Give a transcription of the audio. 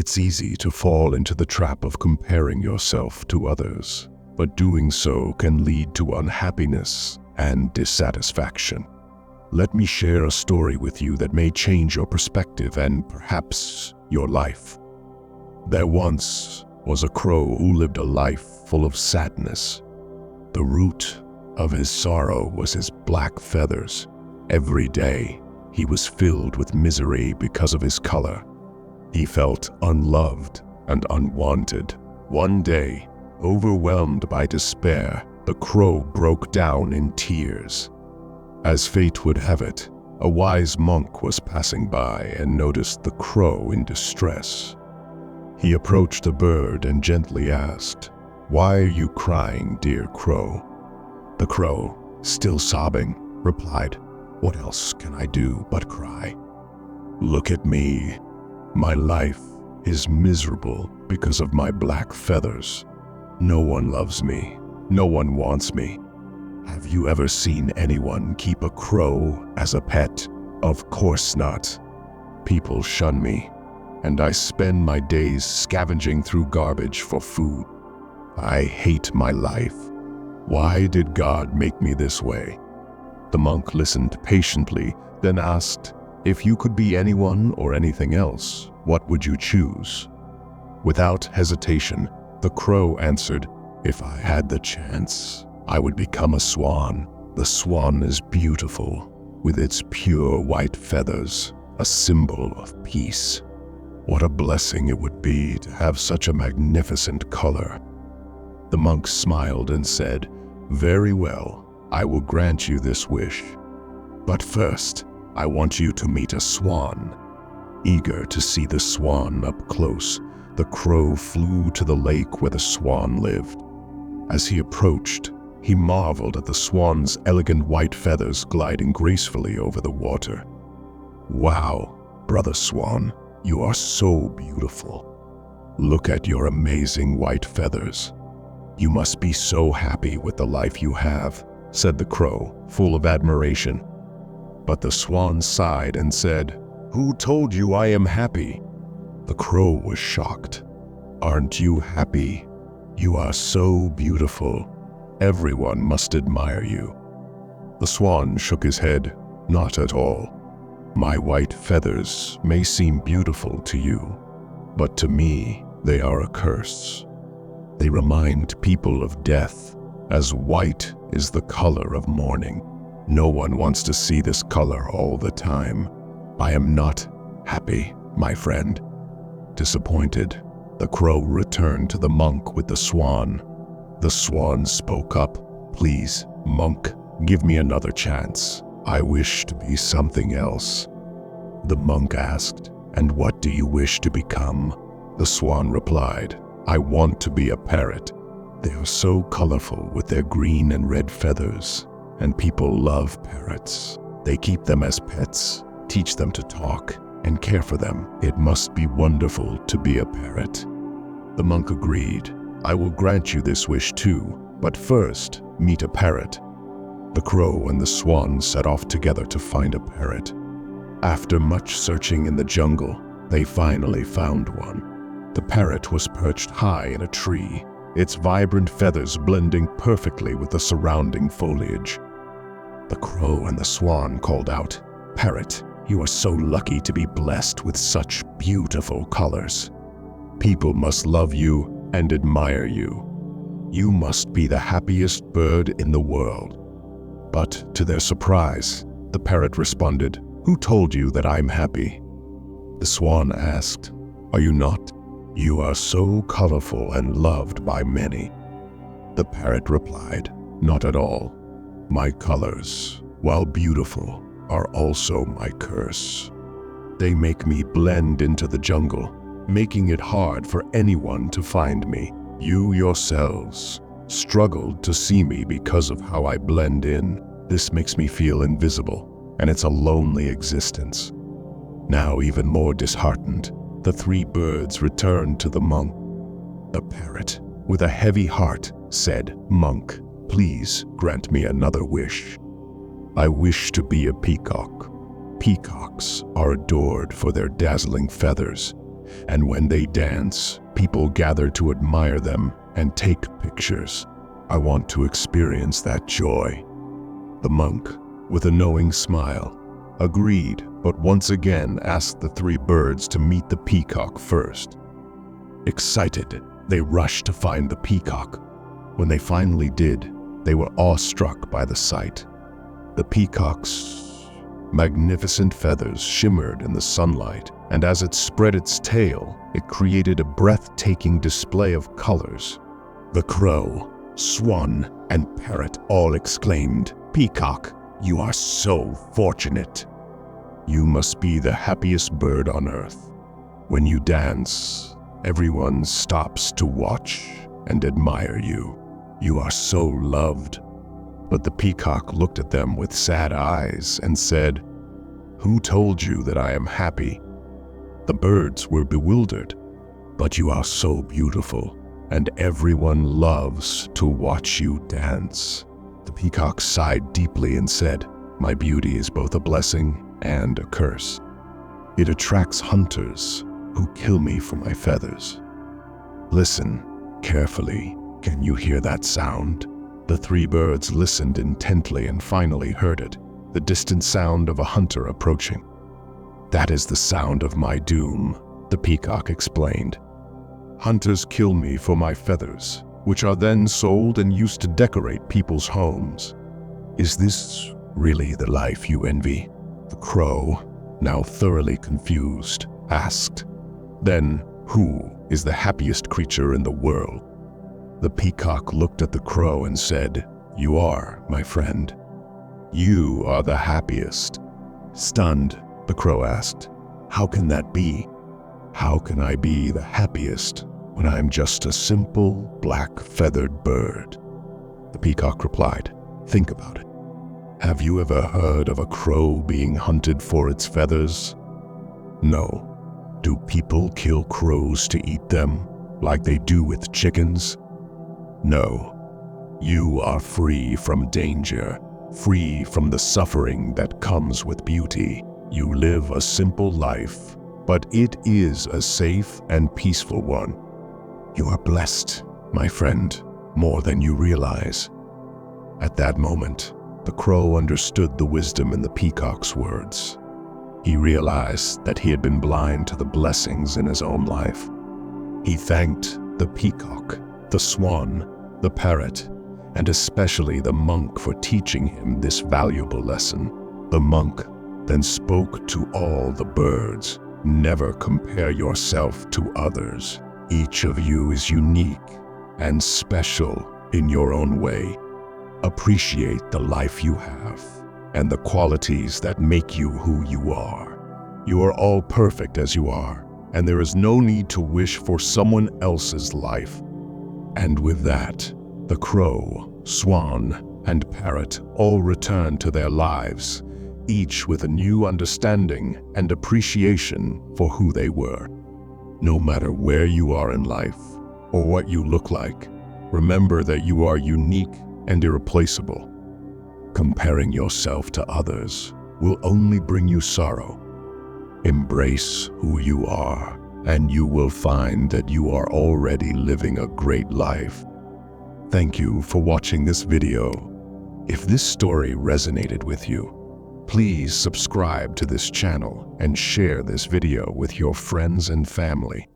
It's easy to fall into the trap of comparing yourself to others, but doing so can lead to unhappiness and dissatisfaction. Let me share a story with you that may change your perspective and perhaps your life. There once was a crow who lived a life full of sadness. The root of his sorrow was his black feathers. Every day, he was filled with misery because of his color. He felt unloved and unwanted. One day, overwhelmed by despair, the crow broke down in tears. As fate would have it, a wise monk was passing by and noticed the crow in distress. He approached the bird and gently asked, "Why are you crying, dear crow?" The crow, still sobbing, replied, "What else can I do but cry? Look at me. My life is miserable because of my black feathers. No one loves me. No one wants me. Have you ever seen anyone keep a crow as a pet? Of course not. People shun me, and I spend my days scavenging through garbage for food. I hate my life. Why did God make me this way?" The monk listened patiently, then asked, "If you could be anyone or anything else, what would you choose?" Without hesitation, the crow answered, "If I had the chance, I would become a swan. The swan is beautiful, with its pure white feathers, a symbol of peace. What a blessing it would be to have such a magnificent color." The monk smiled and said, "Very well, I will grant you this wish. But first, I want you to meet a swan." Eager to see the swan up close, the crow flew to the lake where the swan lived. As he approached, he marveled at the swan's elegant white feathers gliding gracefully over the water. "Wow, brother swan, you are so beautiful. Look at your amazing white feathers. You must be so happy with the life you have," said the crow, full of admiration. But the swan sighed and said, "Who told you I am happy?" The crow was shocked. "Aren't you happy? You are so beautiful. Everyone must admire you." The swan shook his head. "Not at all. My white feathers may seem beautiful to you, but to me they are a curse. They remind people of death, as white is the color of mourning. No one wants to see this color all the time. I am not happy, my friend." Disappointed, the crow returned to the monk with the swan. The swan spoke up, "Please, monk, give me another chance. I wish to be something else." The monk asked, "And what do you wish to become?" The swan replied, "I want to be a parrot. They are so colorful with their green and red feathers, and people love parrots. They keep them as pets, teach them to talk, and care for them. It must be wonderful to be a parrot." The monk agreed. "I will grant you this wish too, but first meet a parrot." The crow and the swan set off together to find a parrot. After much searching in the jungle, they finally found one. The parrot was perched high in a tree, its vibrant feathers blending perfectly with the surrounding foliage. The crow and the swan called out, "Parrot, you are so lucky to be blessed with such beautiful colors. People must love you and admire you. You must be the happiest bird in the world." But to their surprise, the parrot responded, "Who told you that I'm happy?" The swan asked, "Are you not? You are so colorful and loved by many." The parrot replied, "Not at all. My colors, while beautiful, are also my curse. They make me blend into the jungle, making it hard for anyone to find me. You yourselves struggled to see me because of how I blend in. This makes me feel invisible, and it's a lonely existence." Now, even more disheartened, the three birds returned to the monk. The parrot, with a heavy heart, said, "Monk, please grant me another wish. I wish to be a peacock. Peacocks are adored for their dazzling feathers. and when they dance, people gather to admire them and take pictures. I want to experience that joy." The monk, with a knowing smile, agreed, but once again asked the three birds to meet the peacock first. Excited, they rushed to find the peacock. When they finally did, they were awestruck by the sight. The peacock's magnificent feathers shimmered in the sunlight, and as it spread its tail, it created a breathtaking display of colors. The crow, swan, and parrot all exclaimed, "Peacock, you are so fortunate. You must be the happiest bird on earth. When you dance, everyone stops to watch and admire you. You are so loved." But the peacock looked at them with sad eyes and said, "Who told you that I am happy?" The birds were bewildered. "But you are so beautiful, and everyone loves to watch you dance." The peacock sighed deeply and said, "My beauty is both a blessing and a curse. It attracts hunters who kill me for my feathers. Listen carefully. Can you hear that sound?" The three birds listened intently and finally heard it, the distant sound of a hunter approaching. "That is the sound of my doom," the peacock explained. "Hunters kill me for my feathers, which are then sold and used to decorate people's homes. Is this really the life you envy?" The crow, now thoroughly confused, asked, "Then who is the happiest creature in the world?" The peacock looked at the crow and said, "You are, my friend. You are the happiest." Stunned, the crow asked, "How can that be? How can I be the happiest when I am just a simple black-feathered bird?" The peacock replied, "Think about it. Have you ever heard of a crow being hunted for its feathers? No. Do people kill crows to eat them, like they do with chickens? No. You are free from danger, free from the suffering that comes with beauty. You live a simple life, but it is a safe and peaceful one. You are blessed, my friend, more than you realize." At that moment, the crow understood the wisdom in the peacock's words. He realized that he had been blind to the blessings in his own life. He thanked the peacock, the swan, the parrot, and especially the monk for teaching him this valuable lesson. The monk then spoke to all the birds, "Never compare yourself to others. Each of you is unique and special in your own way. Appreciate the life you have and the qualities that make you who you are. You are all perfect as you are, and there is no need to wish for someone else's life." And with that, the crow, swan, and parrot all returned to their lives, each with a new understanding and appreciation for who they were. No matter where you are in life or what you look like, remember that you are unique and irreplaceable. Comparing yourself to others will only bring you sorrow. Embrace who you are, and you will find that you are already living a great life. Thank you for watching this video. If this story resonated with you, please subscribe to this channel and share this video with your friends and family.